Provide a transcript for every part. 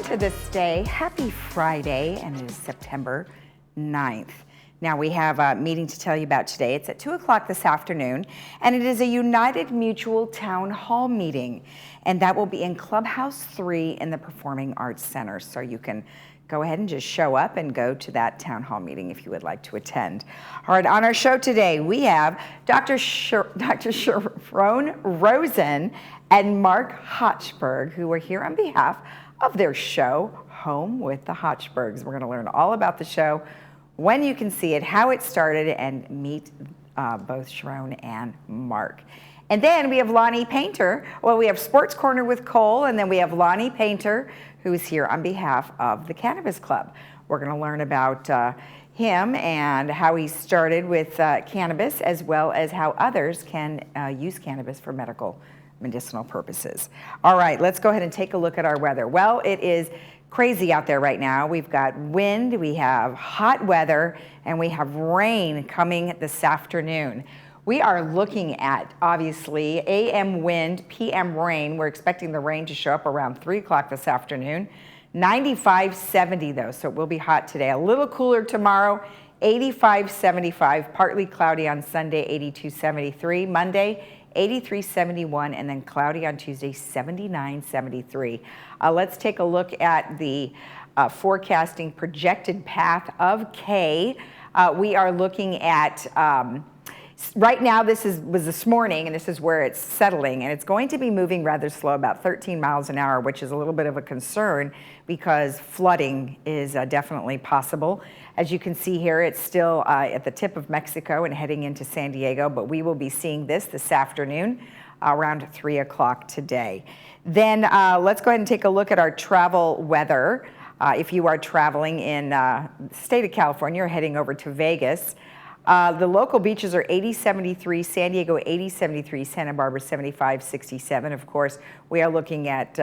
to This Day. Happy Friday, and it is September 9th. Now we have a meeting to tell you about today. It's at 2 o'clock this afternoon, and it is a United Mutual Town Hall meeting, and that will be in Clubhouse 3 in the Performing Arts Center. So you can go ahead and just show up and go to that town hall meeting if you would like to attend. All right, on our show today, we have Dr. Sharon Rosen and Mark Hochberg, who are here on behalf of their show, Home with the Hochbergs. We're going to learn all about the show, when you can see it, how it started, and meet both Sharon and Mark. And then we have Lonnie Painter. Well, we have Sports Corner with Cole, and then we have Lonnie Painter, who is here on behalf of the Cannabis Club. We're going to learn about him and how he started with cannabis, as well as how others can use cannabis for medicinal purposes. All right, let's go ahead and take a look at our weather. Well, it is crazy out there right now. We've got wind, we have hot weather, and we have rain coming this afternoon. We are looking at, obviously, AM wind, PM rain. We're expecting the rain to show up around 3 o'clock this afternoon. 95-70 though, so it will be hot today. A little cooler tomorrow, 85-75, partly cloudy on Sunday, 82-73. Monday, 83-71, and then cloudy on Tuesday, 79-73. Let's take a look at the forecasting projected path of K. We are looking at, right now was this morning, and this is where it's settling, and it's going to be moving rather slow, about 13 miles an hour, which is a little bit of a concern because flooding is definitely possible. As you can see here, it's still at the tip of Mexico and heading into San Diego, but we will be seeing this afternoon around 3 o'clock today. Then let's go ahead and take a look at our travel weather. If you are traveling in the state of California or heading over to Vegas, the local beaches are 80-73, San Diego 80-73, Santa Barbara 75-67. Of course, we are looking at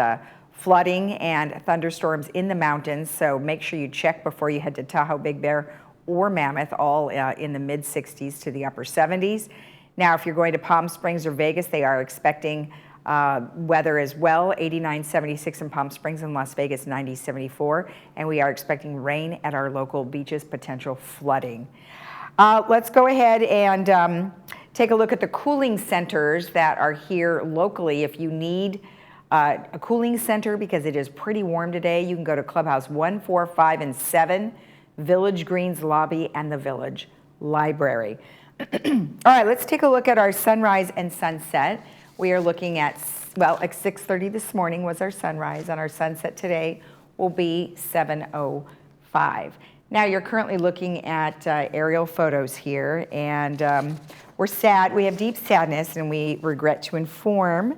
flooding and thunderstorms in the mountains, so make sure you check before you head to Tahoe, Big Bear, or Mammoth, all in the mid-60s to the upper 70s. Now, if you're going to Palm Springs or Vegas, they are expecting weather as well, 89-76 in Palm Springs, and Las Vegas 90-74, and we are expecting rain at our local beaches, potential flooding. Let's go ahead and take a look at the cooling centers that are here locally. If you need a cooling center because it is pretty warm today, you can go to Clubhouse 1, 4, 5, and 7, Village Greens Lobby, and the Village Library. All right, let's take a look at our sunrise and sunset. We are looking at, well, at 6:30 this morning was our sunrise, and our sunset today will be 7:05. Now, you're currently looking at aerial photos here, and we're sad. We have deep sadness, and we regret to inform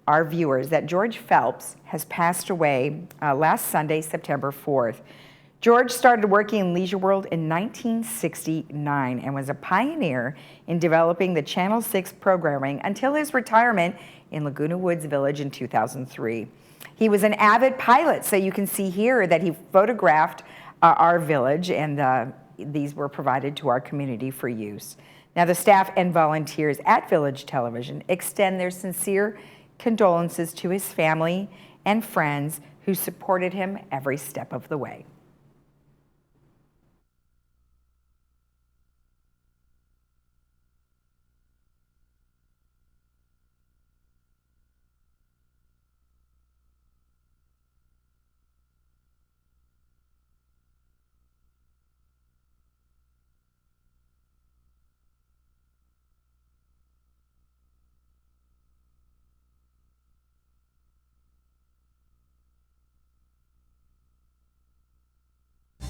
our viewers that George Phelps has passed away last Sunday, September 4th. George started working in Leisure World in 1969 and was a pioneer in developing the Channel 6 programming until his retirement in Laguna Woods Village in 2003. He was an avid pilot, so you can see here that he photographed our village, and these were provided to our community for use. Now, the staff and volunteers at Village Television extend their sincere condolences to his family and friends who supported him every step of the way.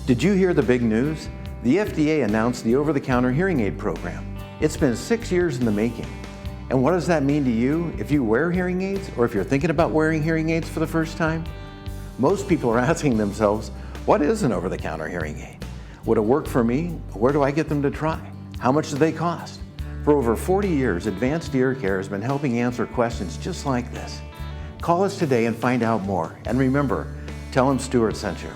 Did you hear the big news? The FDA announced the over-the-counter hearing aid program. It's been 6 years in the making. And what does that mean to you if you wear hearing aids, or if you're thinking about wearing hearing aids for the first time? Most people are asking themselves, what is an over-the-counter hearing aid? Would it work for me? Where do I get them to try? How much do they cost? For over 40 years, Advanced Ear Care has been helping answer questions just like this. Call us today and find out more. And remember, tell them Stuart sent you.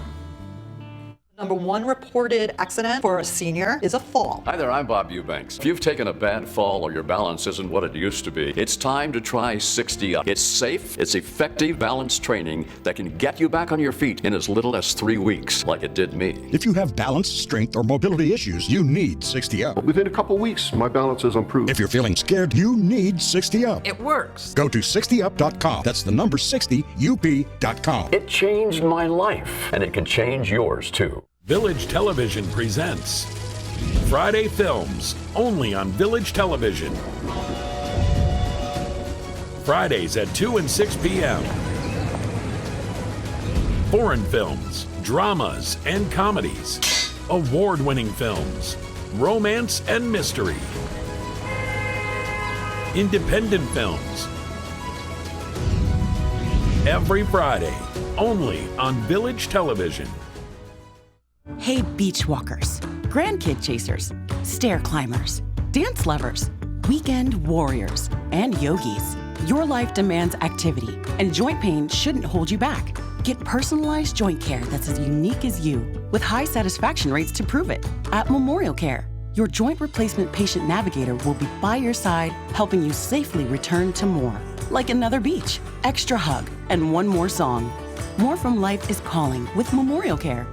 Number one reported accident for a senior is a fall. Hi there, I'm Bob Eubanks. If you've taken a bad fall or your balance isn't what it used to be, it's time to try 60 Up. It's safe, it's effective balance training that can get you back on your feet in as little as 3 weeks, like it did me. If you have balance, strength, or mobility issues, you need 60 Up. Within a couple weeks, my balance has improved. If you're feeling scared, you need 60 Up. It works. Go to 60up.com. That's the number 60up.com. It changed my life, and it can change yours too. Village Television presents Friday Films, only on Village Television. Fridays at 2 and 6 p.m. Foreign films, dramas, and comedies. Award-winning films, romance and mystery. Independent films. Every Friday, only on Village Television. Hey, beach walkers, grandkid chasers, stair climbers, dance lovers, weekend warriors, and yogis. Your life demands activity, and joint pain shouldn't hold you back. Get personalized joint care that's as unique as you, with high satisfaction rates to prove it. At Memorial Care, your joint replacement patient navigator will be by your side, helping you safely return to more. Like another beach, extra hug, and one more song. More from life is calling with Memorial Care.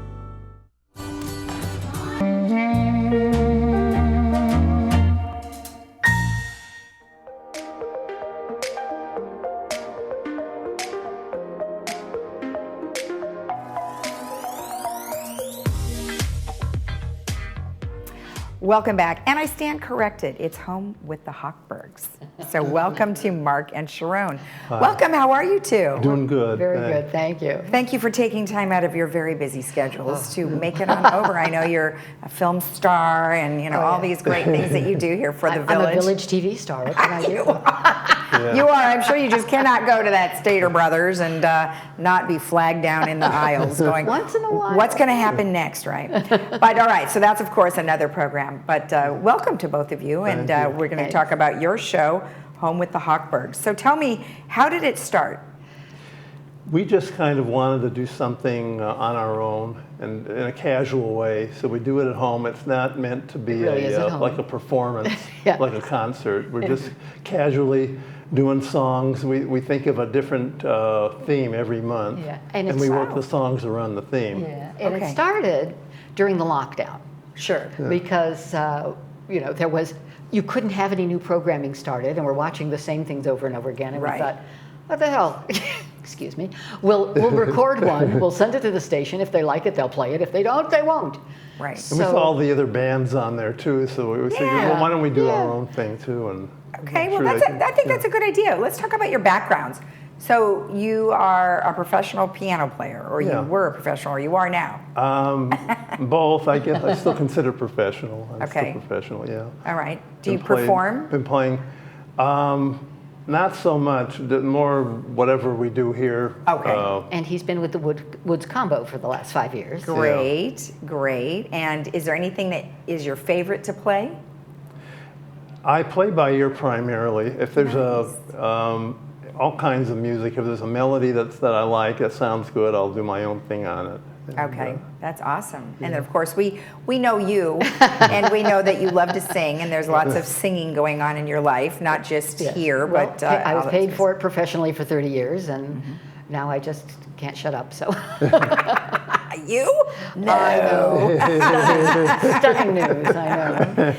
Welcome back, and I stand corrected. It's Home with the Hochbergs. So welcome to Mark and Sharon. Hi. Welcome, how are you two? Doing good. Very good, thank you. Thank you for taking time out of your very busy schedules to make it on over. I know you're a film star and all these great things that you do here for the Village. I'm a Village TV star, what can I do? You are. I'm sure you just cannot go to that Stater Brothers and not be flagged down in the aisles going, Once in a while. What's going to happen next, right? But all right, so that's of course another program. But welcome to both of you, and we're going to talk about your show, Home with the Hochbergs. So tell me, how did it start? We just kind of wanted to do something on our own and in a casual way. So we do it at home. It's not meant to be like a performance, Yeah. like a concert. We're just casually doing songs. We think of a different theme every month, And we work the songs around the theme. Yeah, and it started during the lockdown. Sure. Because there was, you couldn't have any new programming started, and we're watching the same things over and over again, and we thought, what the hell? Excuse me. We'll record one, we'll send it to the station. If they like it, they'll play it. If they don't, they won't. Right. And we saw all the other bands on there too, so we figured, well, why don't we do our own thing too? And okay, well, I think that's a good idea. Let's talk about your backgrounds. So you are a professional piano player, or you were a professional, or you are now? Both, I guess. I still consider professional. I'm Okay. still professional, yeah. All right. Do you perform? Been playing. Not so much. More whatever we do here. Okay. And he's been with the Woods Combo for the last 5 years. Great, great. And is there anything that is your favorite to play? I play by ear primarily. If there's all kinds of music, if there's a melody that I like, that sounds good, I'll do my own thing on it. And, okay, that's awesome. And then of course we know you, and we know that you love to sing, and there's lots of singing going on in your life, not just here, Well, but I was paid for it professionally for 30 years, and now I just can't shut up. So you? No. I know. Stunning news. I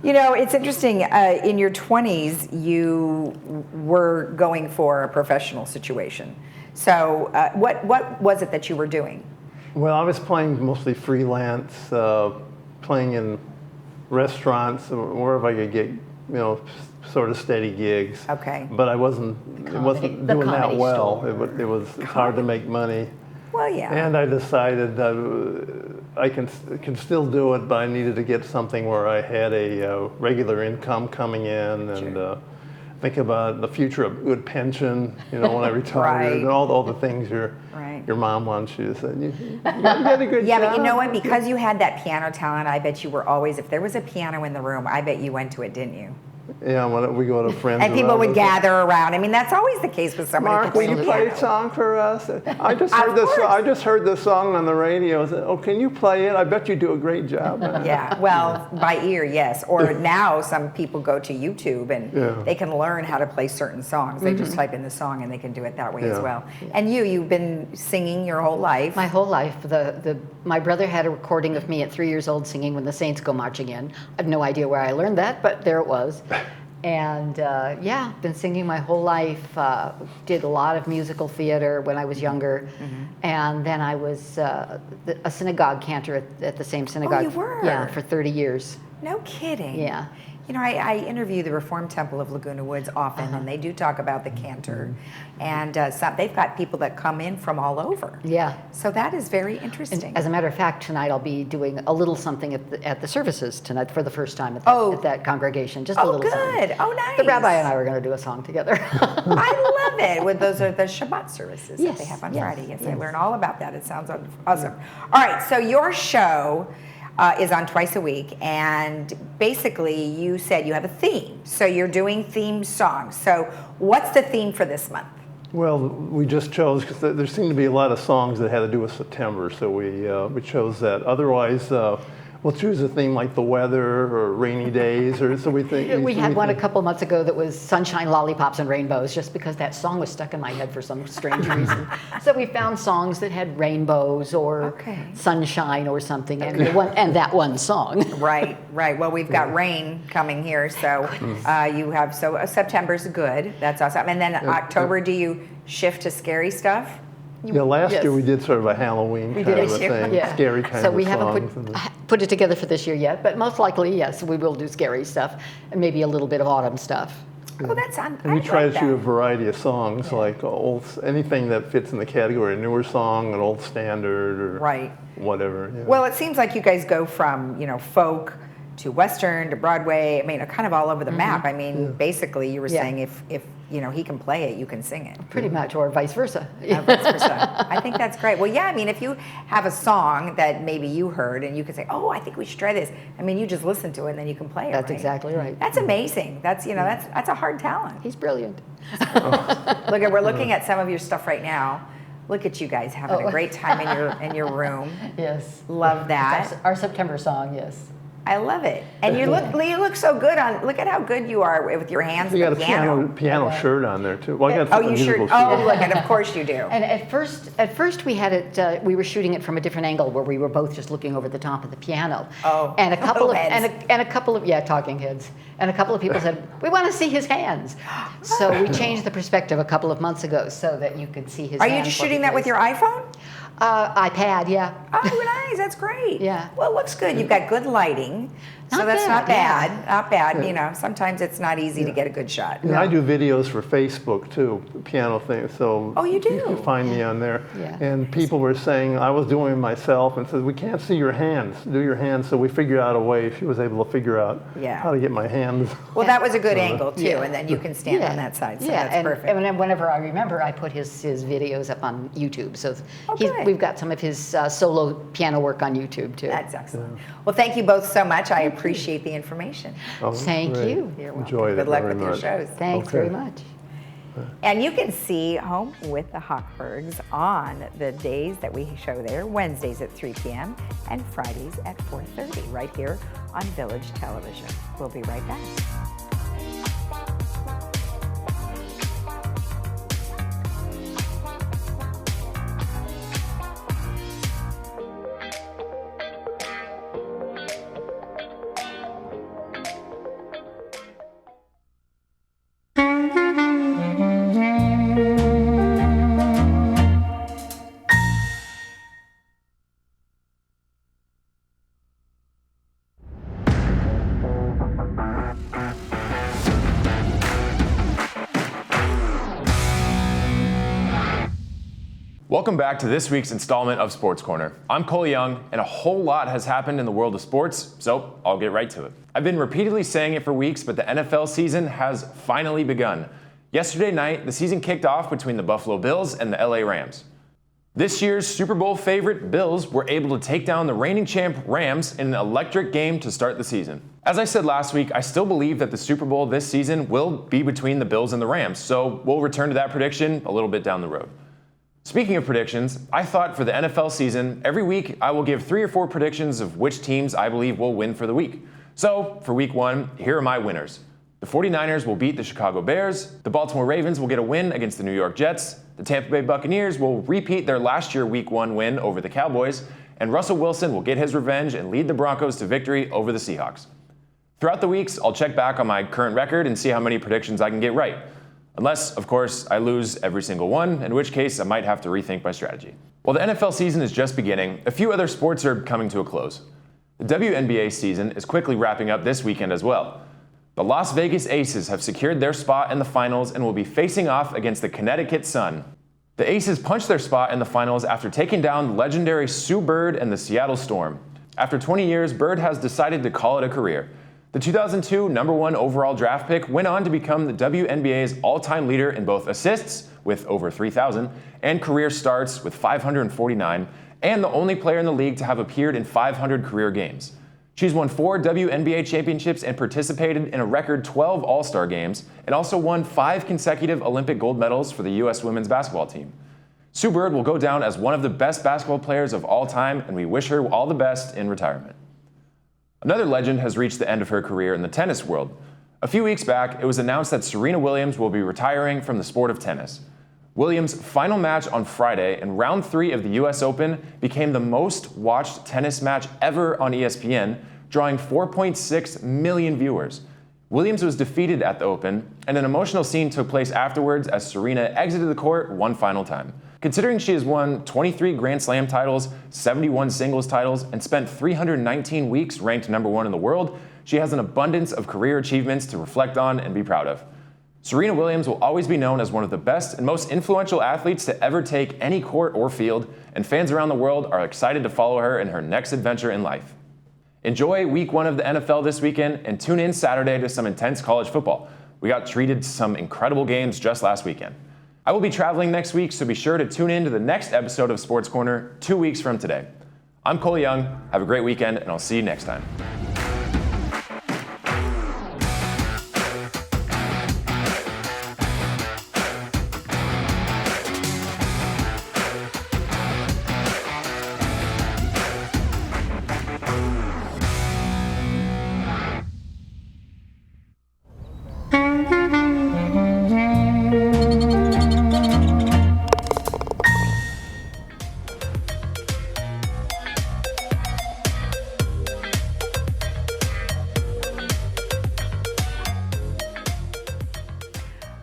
know. It's interesting. In your 20s, you were going for a professional situation. So, what was it that you were doing? Well, I was playing mostly freelance, playing in restaurants, wherever I could get, sort of steady gigs. Okay. But I wasn't doing that well. It's hard to make money. Well, yeah. And I decided I can still do it, but I needed to get something where I had a regular income coming in, and think about the future of good pension, when I retire, and all the things your mom wants you to say. You got a good job. But you know what? Because you had that piano talent, I bet you were always, if there was a piano in the room, I bet you went to it, didn't you? Yeah, when we go to friends. And people would gather around. I mean, that's always the case with somebody Mark, who will plays you the play piano. a song for us? I just heard this. I just heard the song on the radio. I said, oh, can you play it? I bet you do a great job. Yeah, well, by ear, yes. Or now some people go to YouTube and they can learn how to play certain songs. They just type in the song and they can do it that way as well. And you've been singing your whole life. My whole life. My brother had a recording of me at 3 years old singing When the Saints Go Marching In. I have no idea where I learned that, but there it was. And been singing my whole life. Did a lot of musical theater when I was younger. And then I was a synagogue cantor at the same synagogue. Oh, you were? Yeah, for 30 years. No kidding. Yeah. You know, I interview the Reformed Temple of Laguna Woods often, and they do talk about the cantor. And they've got people that come in from all over. Yeah. So that is very interesting. And as a matter of fact, tonight I'll be doing a little something at the services tonight for the first time at that congregation. Just a little something. Good. Oh, nice. The rabbi and I were going to do a song together. I love it. Those are the Shabbat services that they have on Friday. Yes, I learn all about that. It sounds awesome. All right, so your show is on twice a week, and basically you said you have a theme. So you're doing theme songs. So what's the theme for this month? Well, we just chose, because there seemed to be a lot of songs that had to do with September, so we chose that. Otherwise, we'll choose a theme like the weather or rainy days, or so we think. We had one a couple months ago that was sunshine, lollipops, and rainbows, just because that song was stuck in my head for some strange reason. So we found songs that had rainbows or sunshine or something, and that one song. Right. Well, we've got rain coming here, so you have, September's good. That's awesome. And then October, do you shift to scary stuff? Yeah, last year we did sort of a Halloween kind of a thing, scary kind of songs. So we haven't put it together for this year yet, but most likely, yes, we will do scary stuff and maybe a little bit of autumn stuff. Oh, that's on. And we try to shoot a variety of songs, like anything that fits in the category, a newer song, an old standard, or whatever. Yeah. Well, it seems like you guys go from, folk to Western to Broadway. I mean, kind of all over the map. I mean, basically, you were saying if he can play it, you can sing it. Pretty much, or vice versa. Vice versa. I think that's great. Well, yeah, I mean, if you have a song that maybe you heard and you can say, oh, I think we should try this. I mean, you just listen to it and then you can play it. That's exactly right. That's amazing. That's that's a hard talent. He's brilliant. We're looking at some of your stuff right now. Look at you guys having a great time in your room. Yes. Love that. That's our September song, yes. I love it. And you look so good look at how good you are with your hands on the piano. You got a piano shirt on there too. Well, I got you sure? Oh, look, and of course you do. And at first we had it. We were shooting it from a different angle where we were both just looking over the top of the piano. Oh, and a couple of talking heads. And a couple of people said, we want to see his hands. So we changed the perspective a couple of months ago so that you could see his hands. Are you shooting that with your iPhone? iPad, yeah. Oh, nice. That's great. Yeah. Well, it looks good. You've got good lighting. So that's not bad. Yeah. Not bad. Yeah. Sometimes it's not easy to get a good shot. Yeah, I do videos for Facebook too, piano things. So you do? You can find me on there. Yeah. And people were saying, I was doing it myself and said, we can't see your hands. Do your hands. So we figured out a way. She was able to figure out how to get my hands. Well, that was a good angle too. And then you can stand on that side. So that's perfect. And whenever I remember, I put his videos up on YouTube. So we've got some of his solo piano work on YouTube too. That's excellent. Well, thank you both so much. I appreciate the information. Thank you. You're welcome. Enjoyed Good it luck very with your much. shows. Thanks very much. And you can see Home with the Hochbergs on the days that we show there, Wednesdays at 3 p.m. and Fridays at 4:30, right here on Village Television. We'll be right back. Welcome back to this week's installment of Sports Corner. I'm Cole Young, and a whole lot has happened in the world of sports, so I'll get right to it. I've been repeatedly saying it for weeks, but the NFL season has finally begun. Yesterday night, the season kicked off between the Buffalo Bills and the LA Rams. This year's Super Bowl favorite, Bills, were able to take down the reigning champ Rams in an electric game to start the season. As I said last week, I still believe that the Super Bowl this season will be between the Bills and the Rams, so we'll return to that prediction a little bit down the road. Speaking of predictions, I thought for the NFL season, every week I will give 3 or 4 predictions of which teams I believe will win for the week. So, for week 1, here are my winners. The 49ers will beat the Chicago Bears, the Baltimore Ravens will get a win against the New York Jets, the Tampa Bay Buccaneers will repeat their last year week 1 win over the Cowboys, and Russell Wilson will get his revenge and lead the Broncos to victory over the Seahawks. Throughout the weeks, I'll check back on my current record and see how many predictions I can get right. Unless, of course, I lose every single one, in which case I might have to rethink my strategy. While the NFL season is just beginning, a few other sports are coming to a close. The WNBA season is quickly wrapping up this weekend as well. The Las Vegas Aces have secured their spot in the finals and will be facing off against the Connecticut Sun. The Aces punched their spot in the finals after taking down the legendary Sue Bird and the Seattle Storm. After 20 years, Bird has decided to call it a career. The 2002 #1 overall draft pick went on to become the WNBA's all-time leader in both assists, with over 3,000, and career starts with 549, and the only player in the league to have appeared in 500 career games. She's won 4 WNBA championships and participated in a record 12 All-Star games, and also won 5 consecutive Olympic gold medals for the U.S. women's basketball team. Sue Bird will go down as one of the best basketball players of all time, and we wish her all the best in retirement. Another legend has reached the end of her career in the tennis world. A few weeks back, it was announced that Serena Williams will be retiring from the sport of tennis. Williams' final match on Friday in round 3 of the US Open became the most watched tennis match ever on ESPN, drawing 4.6 million viewers. Williams was defeated at the Open, and an emotional scene took place afterwards as Serena exited the court one final time. Considering she has won 23 Grand Slam titles, 71 singles titles, and spent 319 weeks ranked #1 in the world, she has an abundance of career achievements to reflect on and be proud of. Serena Williams will always be known as one of the best and most influential athletes to ever take any court or field, and fans around the world are excited to follow her in her next adventure in life. Enjoy week 1 of the NFL this weekend, and tune in Saturday to some intense college football. We got treated to some incredible games just last weekend. I will be traveling next week, so be sure to tune in to the next episode of Sports Corner 2 weeks from today. I'm Cole Young. Have a great weekend, and I'll see you next time.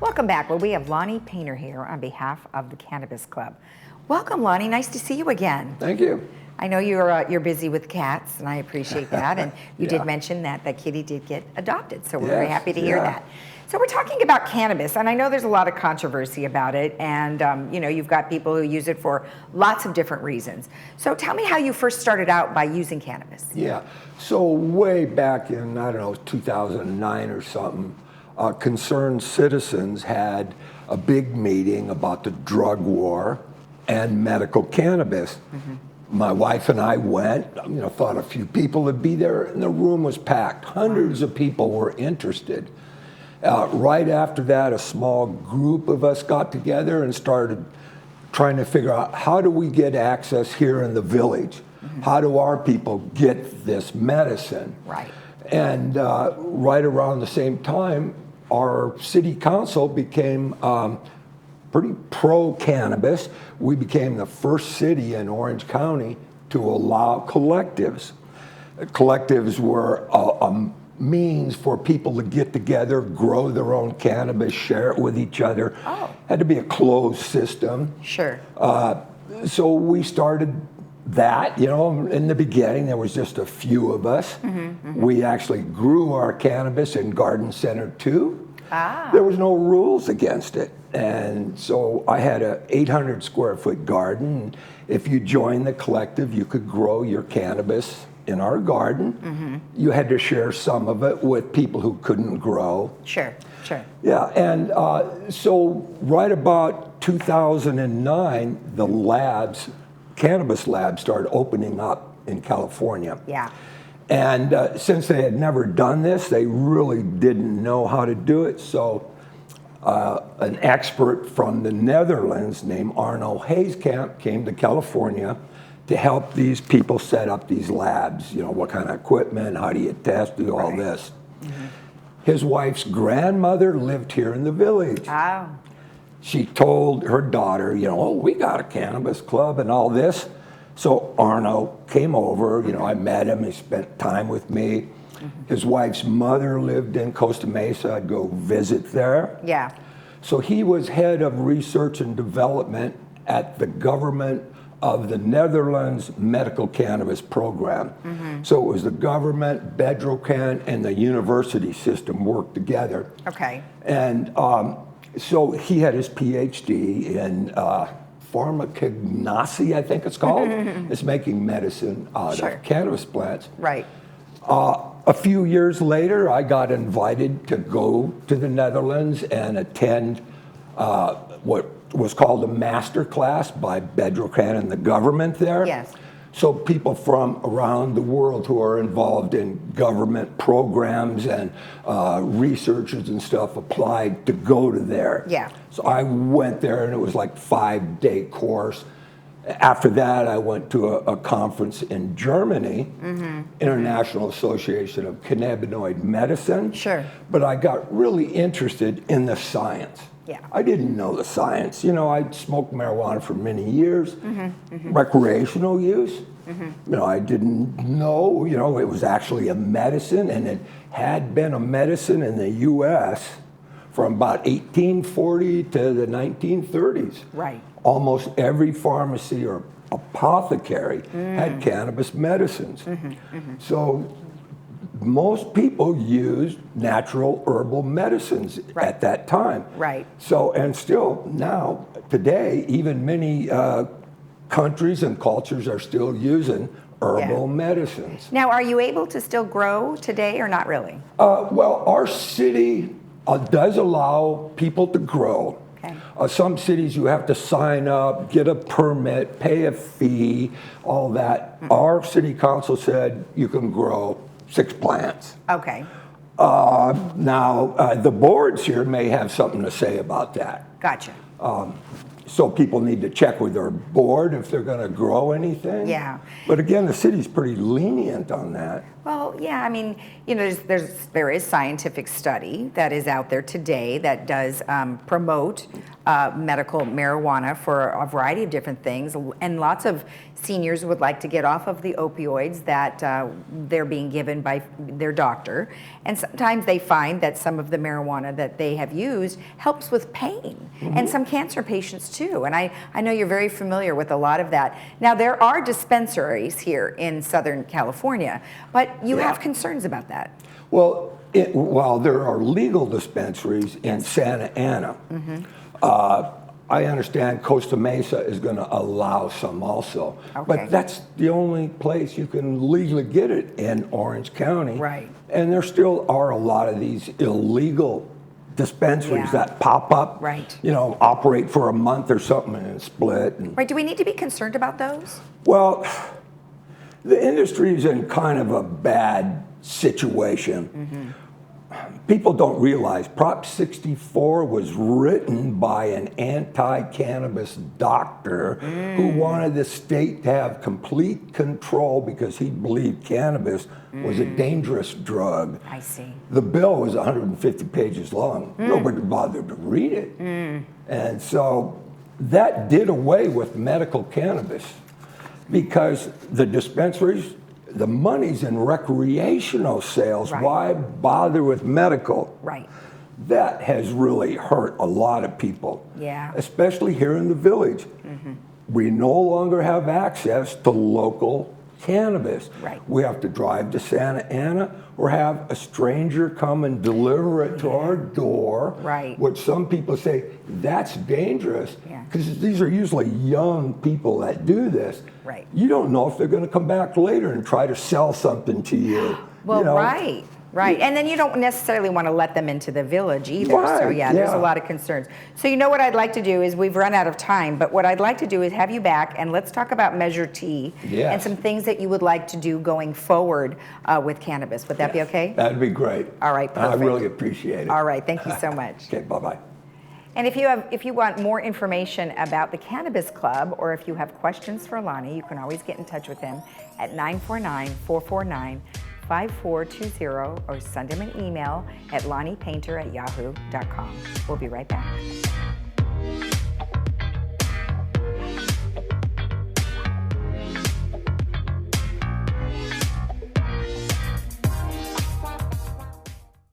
Welcome back. Well, we have Lonnie Painter here on behalf of the Cannabis Club. Welcome, Lonnie. Nice to see you again. Thank you. I know you're busy with cats, and I appreciate that. And you did mention that kitty did get adopted, so we're very happy to hear that. So we're talking about cannabis, and I know there's a lot of controversy about it, and you've got people who use it for lots of different reasons. So tell me how you first started out by using cannabis. Yeah. So way back in, 2009 or something, concerned citizens had a big meeting about the drug war and medical cannabis. Mm-hmm. My wife and I went, thought a few people would be there, and the room was packed. Hundreds of people were interested. Right after that, a small group of us got together and started trying to figure out, how do we get access here in the village? Mm-hmm. How do our people get this medicine? Right. And right around the same time, our city council became pretty pro-cannabis. We became the first city in Orange County to allow collectives. Collectives were a means for people to get together, grow their own cannabis, share it with each other. Oh. Had to be a closed system. Sure. So we started that, in the beginning, there was just a few of us. Mm-hmm, mm-hmm. We actually grew our cannabis in Garden Center 2. There was no rules against it. And so I had a 800 square foot garden. If you joined the collective, you could grow your cannabis in our garden. Mm-hmm. You had to share some of it with people who couldn't grow. Sure. Yeah, and so right about 2009, the labs, cannabis labs, started opening up in California. Yeah. And since they had never done this, they really didn't know how to do it. So an expert from the Netherlands named Arno Hazekamp came to California to help these people set up these labs. You know, what kind of equipment, how do you test, do all this. His wife's grandmother lived here in the village. Oh. She told her daughter, you know, oh, we got a cannabis club and all this. So Arno came over, you know, I met him, he spent time with me. His wife's mother lived in Costa Mesa, I'd go visit there. Yeah. So he was head of research and development at the government of the Netherlands medical cannabis program. So it was the government, Bedrocan, and the university system worked together. Okay. And so he had his PhD in pharmacognosy, I think it's called. It's making medicine out of cannabis plants. Right. A few years later, I got invited to go to the Netherlands and attend what was called a master class by Bedrocan and the government there. Yes. So people from around the world who are involved in government programs and researchers and stuff applied to go to there. Yeah. So I went there and it was like 5-day course. After that, I went to a conference in Germany, International Association of Cannabinoid Medicine. Sure. But I got really interested in the science. Yeah. I didn't know the science. You know, I'd smoked marijuana for many years, recreational use. You know, I didn't know, you know, it was actually a medicine, and it had been a medicine in the U.S. from about 1840 to the 1930s. Right. Almost every pharmacy or apothecary had cannabis medicines. So most people used natural herbal medicines at that time. Right. So, and still now, today, even many countries and cultures are still using herbal medicines. Now, are you able to still grow today or not really? Well, our city does allow people to grow. Okay. Some cities you have to sign up, get a permit, pay a fee, all that. Our city council said you can grow 6 plants. Okay. Now, the boards here may have something to say about that. Gotcha. So people need to check with their board if they're going to grow anything. Yeah. But again, the city's pretty lenient on that. Well, yeah, I mean, you know, there is scientific study that is out there today that does promote medical marijuana for a variety of different things, and lots of seniors would like to get off of the opioids that they're being given by their doctor, and sometimes they find that some of the marijuana that they have used helps with pain, and some cancer patients too, and I know you're very familiar with a lot of that. Now, there are dispensaries here in Southern California, but you have concerns about that. Well, while there are legal dispensaries in Santa Ana, I understand Costa Mesa is going to allow some also. Okay. But that's the only place you can legally get it in Orange County. Right. And there still are a lot of these illegal dispensaries that pop up, Right. you know, operate for a month or something and split. And, Right, do we need to be concerned about those? well, the industry is in kind of a bad situation. People don't realize Prop 64 was written by an anti-cannabis doctor who wanted the state to have complete control because he believed cannabis was a dangerous drug. I see. The bill was 150 pages long. Nobody bothered to read it. And so that did away with medical cannabis because the dispensaries, the money's in recreational sales. Right. Why bother with medical? Right. That has really hurt a lot of people. Yeah. Especially here in the village. We no longer have access to local cannabis. Right. We have to drive to Santa Ana or have a stranger come and deliver it to our door. Right. Which some people say, that's dangerous. Yeah. Because these are usually young people that do this. Right. You don't know if they're going to come back later and try to sell something to you. Well, you know? right. Right, and then you don't necessarily want to let them into the village either. So Right, yeah, there's a yeah. lot of concerns. So you know what I'd like to do is, we've run out of time, but what I'd like to do is have you back and let's talk about Measure T Yes. and some things that you would like to do going forward with cannabis. Would that be okay? That'd be great. All right, I perfect. really appreciate it. All right, thank you so much. Okay, bye-bye. And if you want more information about the Cannabis Club, or if you have questions for Lonnie, you can always get in touch with him at 949-449-5420, or send him an email at lonniepainter@yahoo.com. We'll be right back.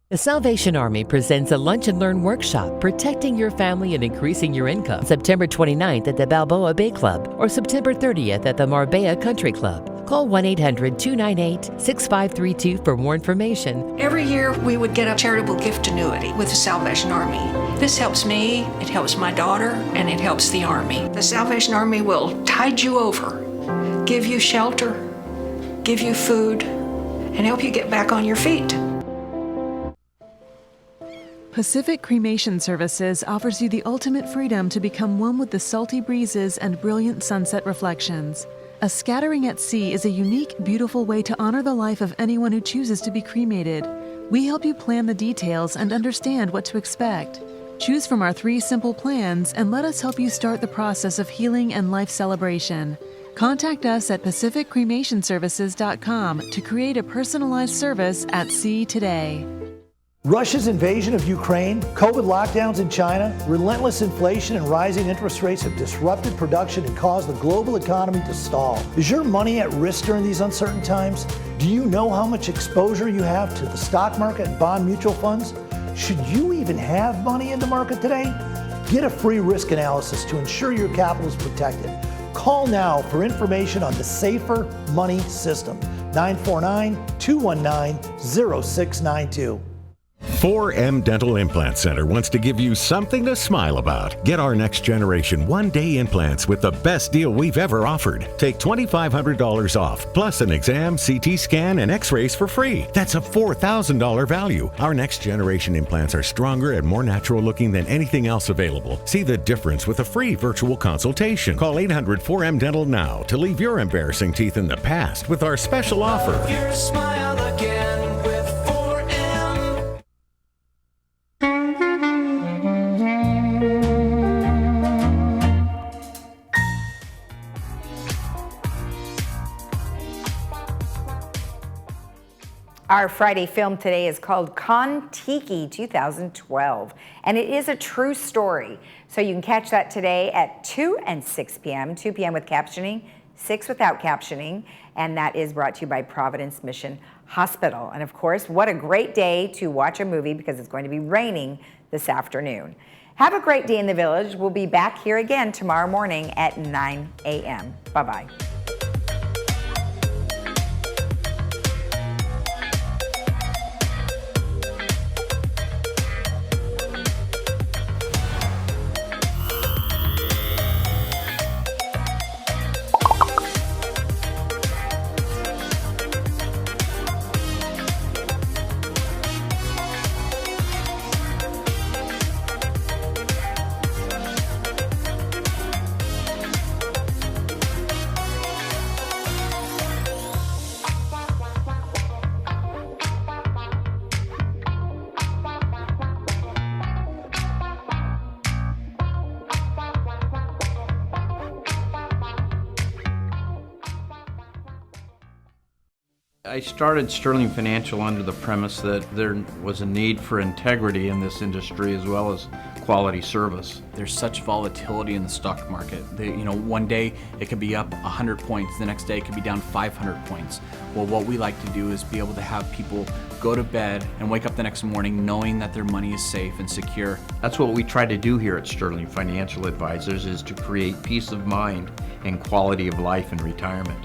The Salvation Army presents a Lunch and Learn workshop, Protecting Your Family and Increasing Your Income, September 29th at the Balboa Bay Club or September 30th at the Marbella Country Club. Call 1-800-298-6532 for more information. Every year we would get a charitable gift annuity with the Salvation Army. This helps me, it helps my daughter, and it helps the Army. The Salvation Army will tide you over, give you shelter, give you food, and help you get back on your feet. Pacific Cremation Services offers you the ultimate freedom to become one with the salty breezes and brilliant sunset reflections. A scattering at sea is a unique, beautiful way to honor the life of anyone who chooses to be cremated. We help you plan the details and understand what to expect. Choose from our 3 simple plans and let us help you start the process of healing and life celebration. Contact us at pacificcremationservices.com to create a personalized service at sea today. Russia's invasion of Ukraine, COVID lockdowns in China, relentless inflation and rising interest rates have disrupted production and caused the global economy to stall. Is your money at risk during these uncertain times? Do you know how much exposure you have to the stock market and bond mutual funds? Should you even have money in the market today? Get a free risk analysis to ensure your capital is protected. Call now for information on the Safer Money System, 949-219-0692. 4M Dental Implant Center wants to give you something to smile about. Get our next generation one-day implants with the best deal we've ever offered. Take $2,500 off, plus an exam, CT scan, and x-rays for free. That's a $4,000 value. Our next generation implants are stronger and more natural looking than anything else available. See the difference with a free virtual consultation. Call 800-4M Dental now to leave your embarrassing teeth in the past with our special offer. Your smile again with 4M. Our Friday film today is called Kon-Tiki 2012, and it is a true story. So you can catch that today at 2 and 6 p.m., 2 p.m. with captioning, 6 without captioning, and that is brought to you by Providence Mission Hospital. And of course, what a great day to watch a movie because it's going to be raining this afternoon. Have a great day in the village. We'll be back here again tomorrow morning at 9 a.m. Bye-bye. I started Sterling Financial under the premise that there was a need for integrity in this industry as well as quality service. There's such volatility in the stock market. One day it could be up 100 points, the next day it could be down 500 points. Well, what we like to do is be able to have people go to bed and wake up the next morning knowing that their money is safe and secure. That's what we try to do here at Sterling Financial Advisors, is to create peace of mind and quality of life in retirement.